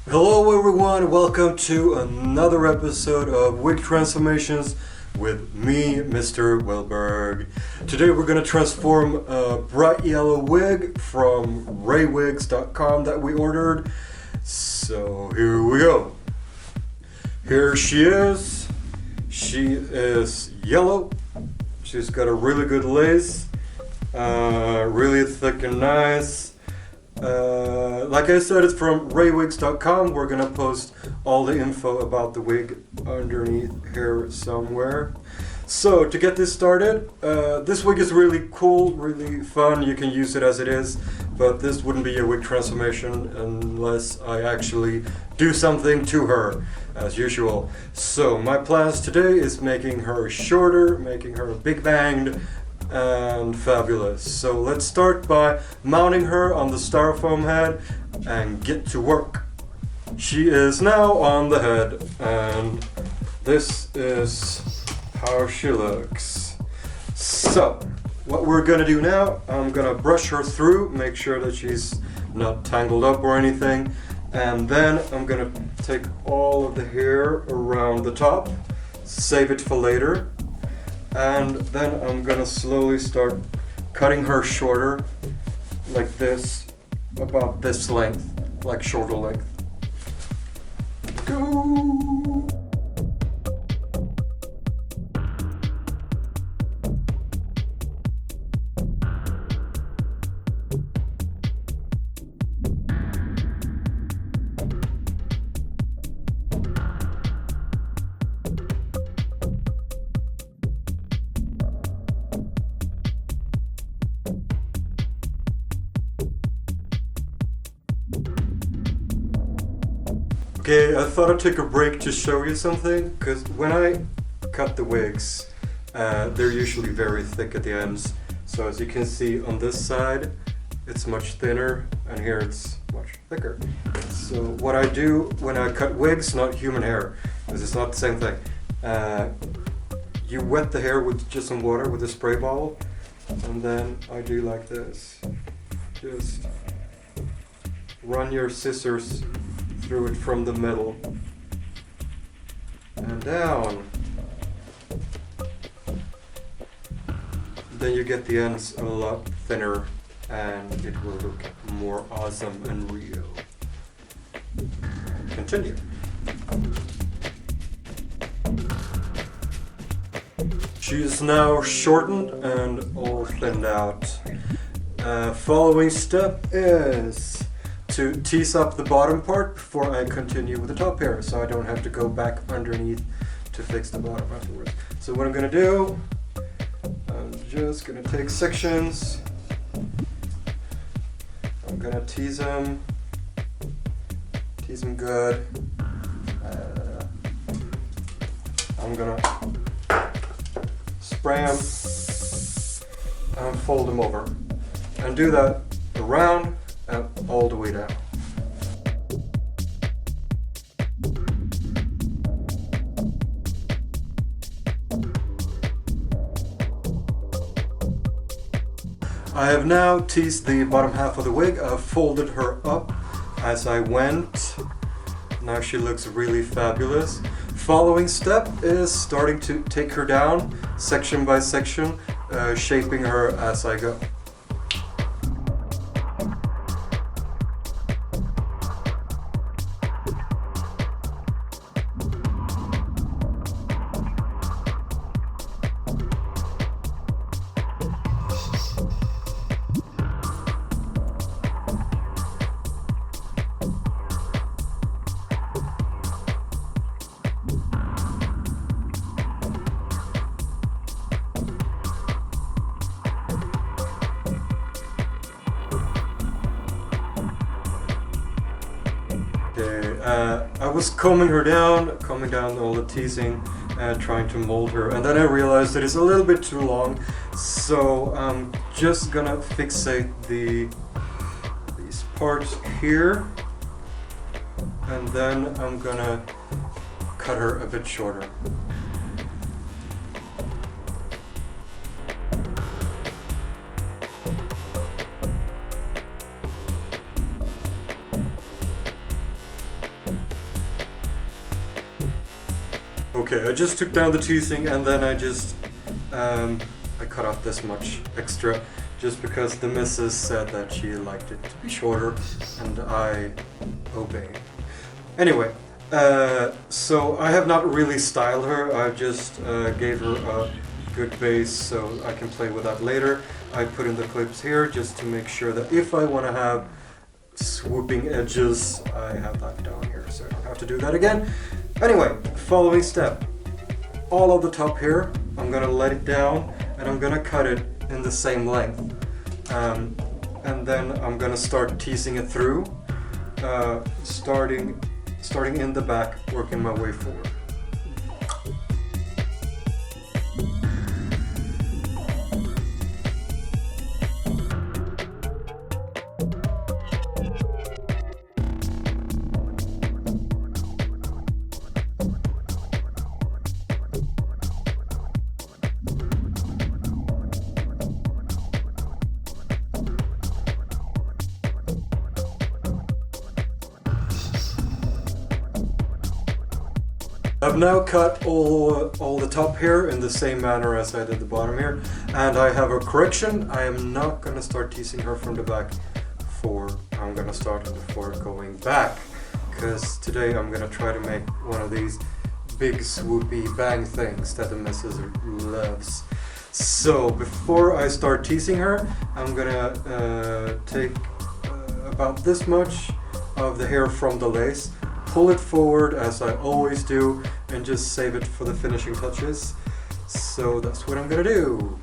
Hello everyone, welcome to another episode of Wig Transformations with me, Mr. VILLBERG. Today we're going to transform a bright yellow wig from wigs.com that we ordered. So here we go. Here she is. She is yellow. She's got a really good lace, really thick and nice. Like I said, it's from wigs.com. We're gonna post all the info about the wig underneath here somewhere. So to get this started, this wig is really cool, really fun. You can use it as it is, but this wouldn't be a wig transformation unless I actually do something to her, as usual. So my plans today is making her shorter, making her big banged and fabulous. So let's start by mounting her on the styrofoam head and get to work. She is now on the head, and this is how she looks. So what we're gonna do now, I'm gonna brush her through, make sure that she's not tangled up or anything, and then I'm gonna take all of the hair around the top, save it for later. And then I'm gonna slowly start cutting her shorter, like this, about this length, like shoulder length. Go! Okay, I thought I'd take a break to show you something, because when I cut the wigs, they're usually very thick at the ends. So as you can see on this side, it's much thinner, and here it's much thicker. So what I do when I cut wigs, not human hair, because it's not the same thing, you wet the hair with just some water with a spray bottle, and then I do like this. Just run your scissors through it from the middle and down. Then you get the ends a lot thinner and it will look more awesome and real. Continue. She is now shortened and all thinned out. Following step is to tease up the bottom part before I continue with the top hair, so I don't have to go back underneath to fix the bottom afterwards. So what I'm gonna do, I'm just gonna take sections. I'm gonna tease them good. I'm gonna spray them and fold them over, and do that around and all the way down. I have now teased the bottom half of the wig. I've folded her up as I went. Now she looks really fabulous. Following step is starting to take her down section by section, shaping her as I go. I was combing her down, combing down all the teasing and trying to mold her, and then I realized that it's a little bit too long, so I'm just gonna fixate these parts here, and then I'm gonna cut her a bit shorter. Okay, I just took down the teasing and then I just I cut off this much extra just because the missus said that she liked it to be shorter and I obey. Anyway, so I have not really styled her, I just gave her a good base so I can play with that later. I put in the clips here just to make sure that if I want to have swooping edges, I have that down here so I don't have to do that again. Anyway, following step. All of the top here, I'm gonna let it down and I'm gonna cut it in the same length. And then I'm gonna start teasing it through, starting in the back, working my way forward. I've now cut all the top here in the same manner as I did the bottom here, and I have a correction. I am not going to start teasing her from the back forward. I'm going to start in the forward going back, because today I'm going to try to make one of these big swoopy bang things that the missus loves. So before I start teasing her, I'm going to take about this much of the hair from the lace, pull it forward as I always do, and just save it for the finishing touches. So that's what I'm gonna do.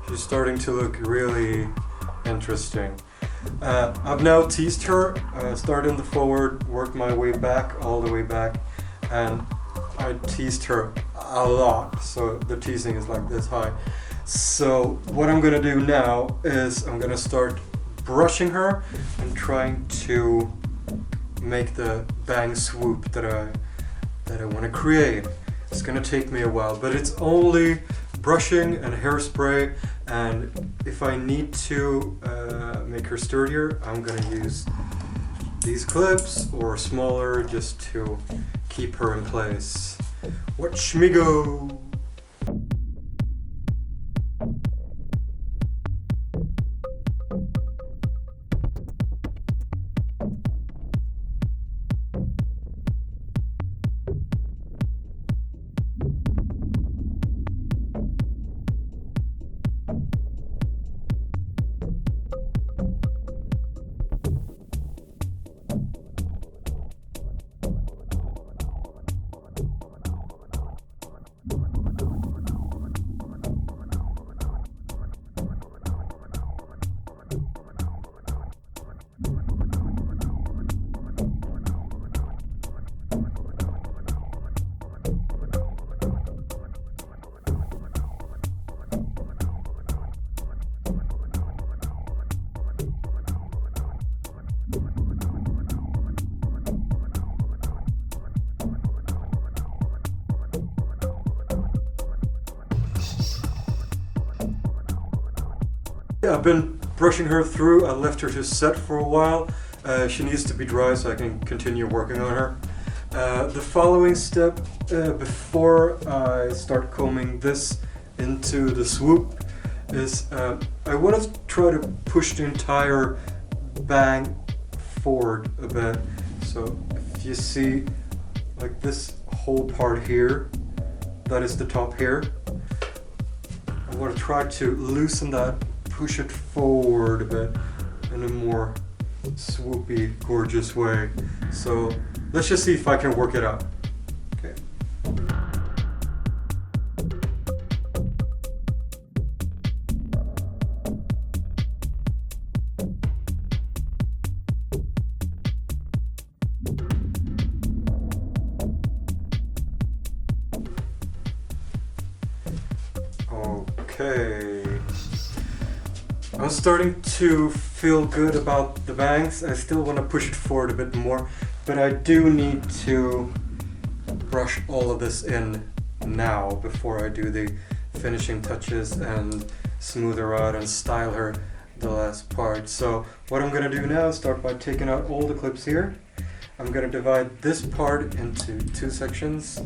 She's starting to look really interesting. I've now teased her, started in the forward, worked my way back, all the way back, and I teased her a lot, so the teasing is like this high. So what I'm gonna do now is I'm gonna start brushing her and trying to make the bang swoop that I want to create. It's gonna take me a while, but it's only brushing and hairspray, and if I need to make her sturdier, I'm gonna use these clips or smaller just to keep her in place. Watch me go! I've been brushing her through. I left her to set for a while. She needs to be dry so I can continue working on her. The following step before I start combing this into the swoop is I want to try to push the entire bang forward a bit. So if you see like this whole part here, that is the top here. I want to try to loosen that, push it forward a bit in a more swoopy, gorgeous way. So let's just see if I can work it out. Okay. Okay. I'm starting to feel good about the bangs. I still want to push it forward a bit more, but I do need to brush all of this in now before I do the finishing touches and smooth her out and style her the last part. So what I'm going to do now is start by taking out all the clips here. I'm going to divide this part into two sections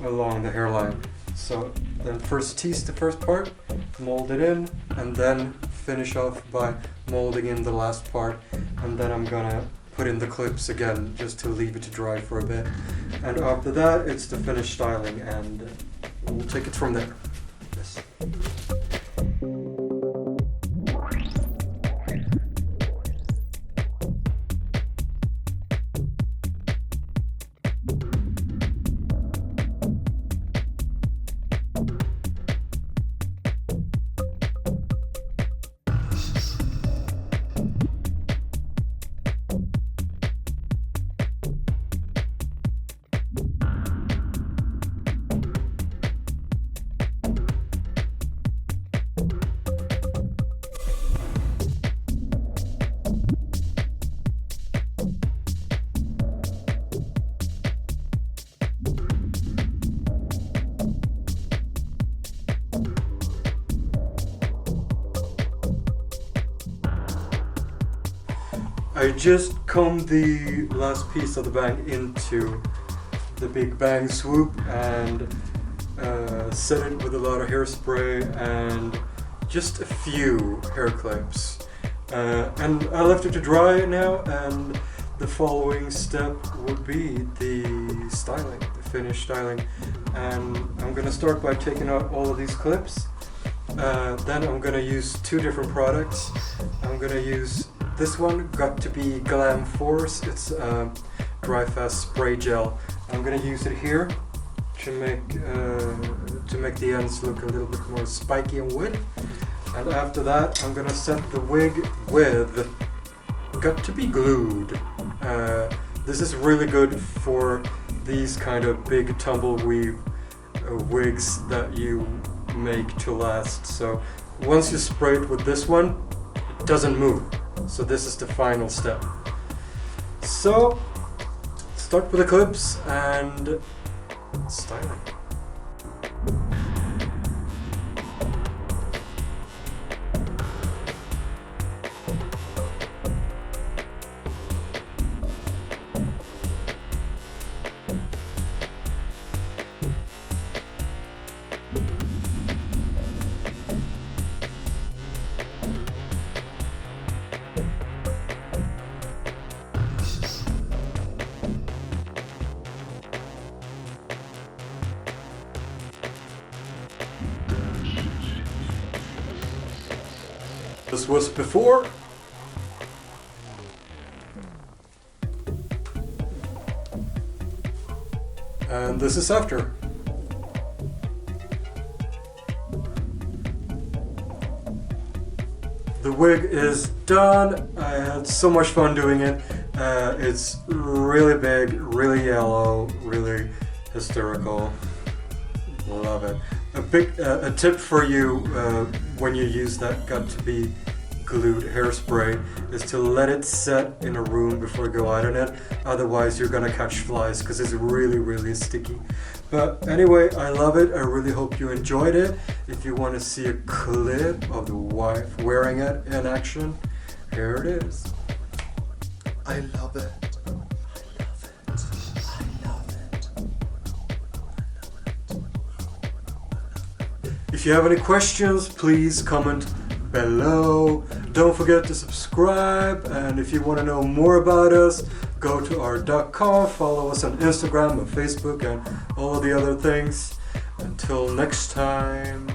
along the hairline. So then first tease the first part, mold it in, and then finish off by molding in the last part. And then I'm gonna put in the clips again just to leave it to dry for a bit. And after that it's the finished styling, and we'll take it from there. Yes. I just combed the last piece of the bang into the big bang swoop and set it with a lot of hairspray and just a few hair clips. And I left it to dry now, and the following step would be the styling, the finished styling. And I'm gonna start by taking out all of these clips. Then I'm gonna use two different products. I'm gonna use this one, got to be Glam Force. It's dry fast spray gel. I'm gonna use it here to make the ends look a little bit more spiky and wood. And after that, I'm gonna set the wig with got to be glued. This is really good for these kind of big tumbleweave wigs that you make to last. So once you spray it with this one, it doesn't move. So this is the final step. So start with the clips and styling. This was before. And this is after. The wig is done. I had so much fun doing it. It's really big, really yellow, really hysterical. Love it. A tip for you when you use that got to be glued hairspray is to let it set in a room before you go out on it. Otherwise you're gonna catch flies because it's really sticky. But anyway, I love it. I really hope you enjoyed it. If you want to see a clip of the wife wearing it in action, here it is. I love it. If you have any questions, please comment below. Don't forget to subscribe, and if you want to know more about us, go to our.com, follow us on Instagram and Facebook and all of the other things. Until next time.